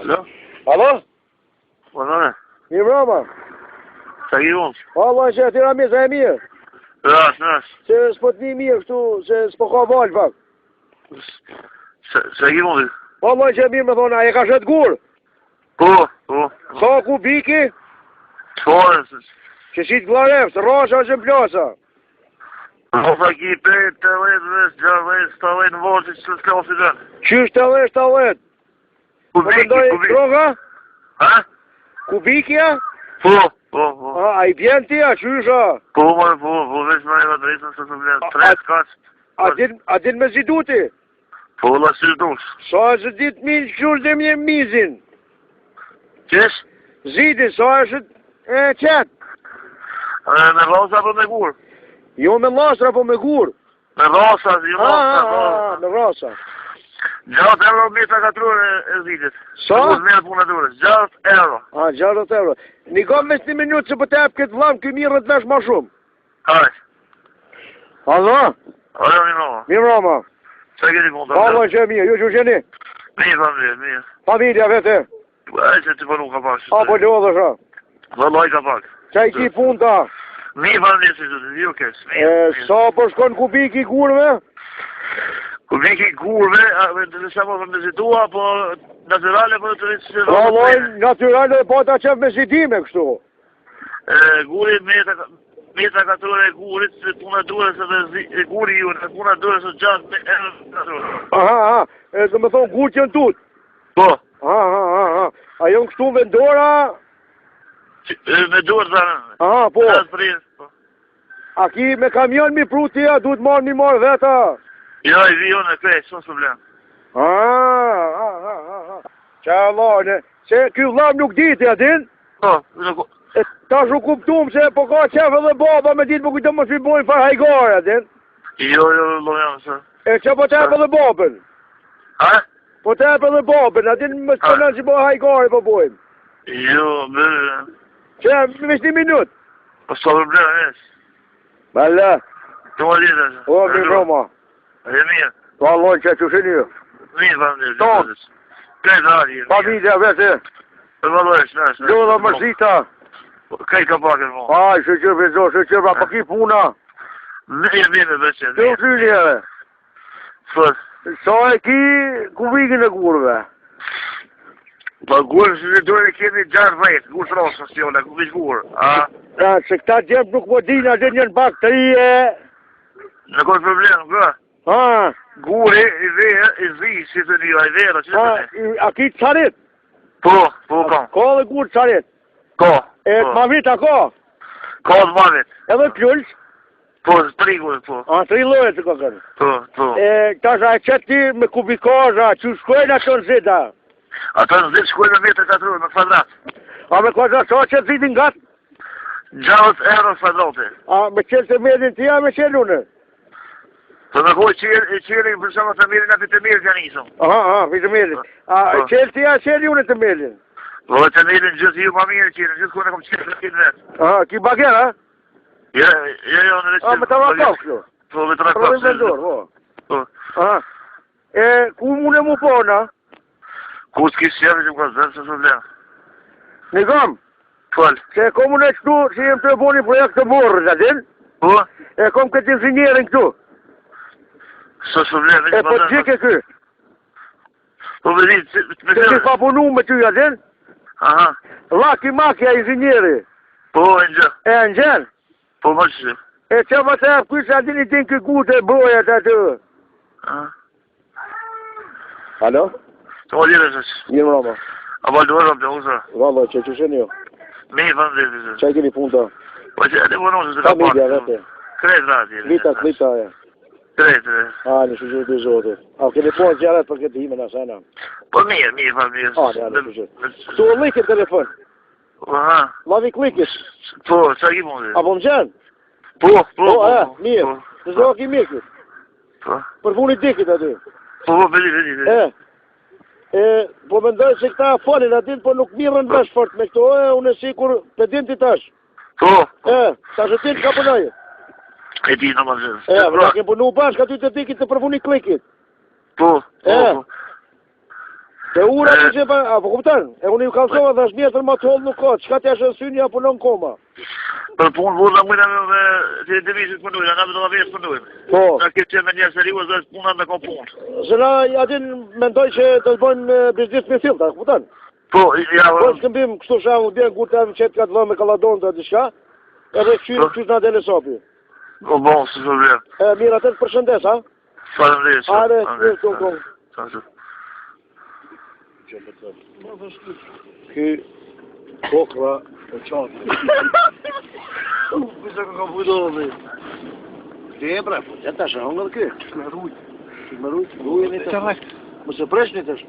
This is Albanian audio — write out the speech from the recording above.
Alo? Alo? Po nëne? Mirë broma. Sa ki unë? Allah që atyra misa e mirë. Nash. Se s'po t'ni mirë këtu, se s'po ka valë pak. Sa ki unë? Allah që e mirë me thona, e ka shetë gurë. Po. Sa kubiki? Po, Që shitë glaref, së rasha që plasa. po sa ki 5, 8, 6, 7 në vërë që s'ka o si dënë. Qysh të dhe, të dhe? Kubiki. Droga? Ha? Kubikja? Po. A i bjen tia, qysha? Po, veç në eva drejtën se të blenë. 3 kaç. A din me ziduti? Po, la si dush. Sa e zë dit minë qysh dhe mje mizin? Qesh? Zidin, sa e shët e qetë? Me rasa po me gurë. Jo me lastra, po me gurë. Me rasa, jo Me rasa. 6 euro meta katrore e zidit. Sa? Me punë dure, 6 euro. 60 euro. Një kam me 1 minutë që për të epë këtë vlam, këj mirë të vesh ma shumë. Hajt. Alo? Ajo mi nova. Mirë rama. Qa këti punë të Allah që e mirë, ju që qeni? Mirë. Familja vete? E që të përnu ka pak. Apo lodhë shra? Vëllaj ka pak. Qa i ki pun ta? Mirë familje që të ju kesh. Sa për shkon kubiki gurve? Kubiki gurve, të sa po me zitua, po naturale, po të rritë që Vallaj, naturale po ta qef me zidime kështu. Guri meta katrore e gurit, se puna dure se dhe guri ju, në puna dure se 6 euro. Aha, dhe me thonë gurë që në tut. Po. Aha. A jënë kështu vendora? Me duhet të në. Aha, po. Po. A ki me kamion mi prutia, duhet marrë mi marrë veta? Jo, i vion e krej, s'o problem. Qa Allah, se ky vlam nuk diti, a din? Po, Ta shu kuptum se po ka qef edhe baba me ditë po kujtë më shvibojnë far hajgare, a din? Jo, lojan, se. Që po tep edhe babën? Ha? Po tep edhe babën, a din më shpënën që po hajgare po bojmë? Jo, Që, me 1 minutë? Po, s'o problem, nis. Balla. Të më ditë, se. O, mi Roma. E mirë. Po Allah që që sheni ju. Mirë, familje. Tom. Kaj të ari. Familja vete. E valohesh, nash. Lodha mërzita. Kaj ka pak e mo. Aj, shëqër vezo, shëqër, pa ki puna. Mirë, beqe. Të ushynjeve. Fës. Sa e ki kubikin e gurve? Po, gurë, që duhet e kemi 6 gurë rosë, si ole, kubik gurë, a? Se këta gjemë nuk më dina, dhe njën bakterie. Në kërë problem, gërë. Guri, i zi, si të një, i vera, që të një? A ki carit? Po, kam. Ka dhe gurë carit? Ka. E të ma vita ka? Ka të ma vit. Edhe pjullës? Po, 3 gurë, po. 3 loje të ka kërë? Po. Ta shë a qëti me kubikaza, që shkojnë ato në zita? Ato në zita shkojnë me metë katrur, me kvadrat. A me kvadrat, sa që të zitin gatë? 6 euro kvadrati. A me qëllë të medin tia, me qëllë une? Të me kojë qëllë, për shumë të mirin, atë të mirë janë isëm. Aha, për të mirin. A qëllë tia, qëllë une të mirin? Po, të mirin gjithë ju ma mirë qëllë, gjithë kone kom qëllë të kinë vetë. Aha, ki bager, ha? Jo, në reqëllë. A, me të rakaf, kjo? Po, me të rakaf. Provim vendor, po. Aha. Ku mune mu pona? Ku s'ki shjeve që më ka zërë, se problem. Në kam? Fal. Se kom unë e qëtu, që jem të e bo një projekt të borë, në din? Po? E kom këtë inxinjerin këtu. Së problem, e po gjike kë? Po me ditë, me që ti pa punu me ty, a din? Aha. Laki makja inxinjeri. Po, e në gjë. E në gjën? Po, më që. E që më të e kujtë, a din i din kë gute e brojat atë. Alo? Të më dire, që. Një më rama. A ba duhe rëmë të usë. Valla, që shenë jo? Mi, fanë dhe të. Që e keni punta? Po, që e të punë se të ka Familja, vete. Kretë rati. Klita, ja. Kretë. Në shëgjur të zote. A, keni punë gjarat për këtë hime në asana? Po, mirë, fanë dhe. Tu o likit telefon? Aha. Lavi klikit? Po, që ki punë? A po më gjenë? Po, mirë. Të zohë ki mikit? Po. Për punit dikit aty? Po, vedi. Po mendoj se këta falin atin, po nuk mirën vesh fort me këto, unë e sikur pedin ti tash. Po. Ta shëtin ka punoj. E di në më zërë. Pra ke punu bashkë aty të dikit të përfuni klikit. Po. Te ura që pa, apo kupton? E unë ju kallsova thash mjetër më të holl nuk ka. Çka t'ja shësyn ja punon koma. Për punë vura mëna me që devizit punoj, na do të vjes punoj. Po. Na që me një serioz është puna me kompun. Se na atin mendoj që të bëjnë biznes me filta, kupton? Po, ja. Po shkëmbim kështu shamu bien kur të çet ka të vëmë me kalladon të diçka. Edhe qysh na dele sopi. O bon, si problem. Mirë, atë të përshëndes, ha? Faleminderit. Are, kom. Ky kokra e qatë. Bisa ka bujdovi. Ti bre, ja tash hongër kë. Shmerujt. Rujeni të. Mos e preshni tash.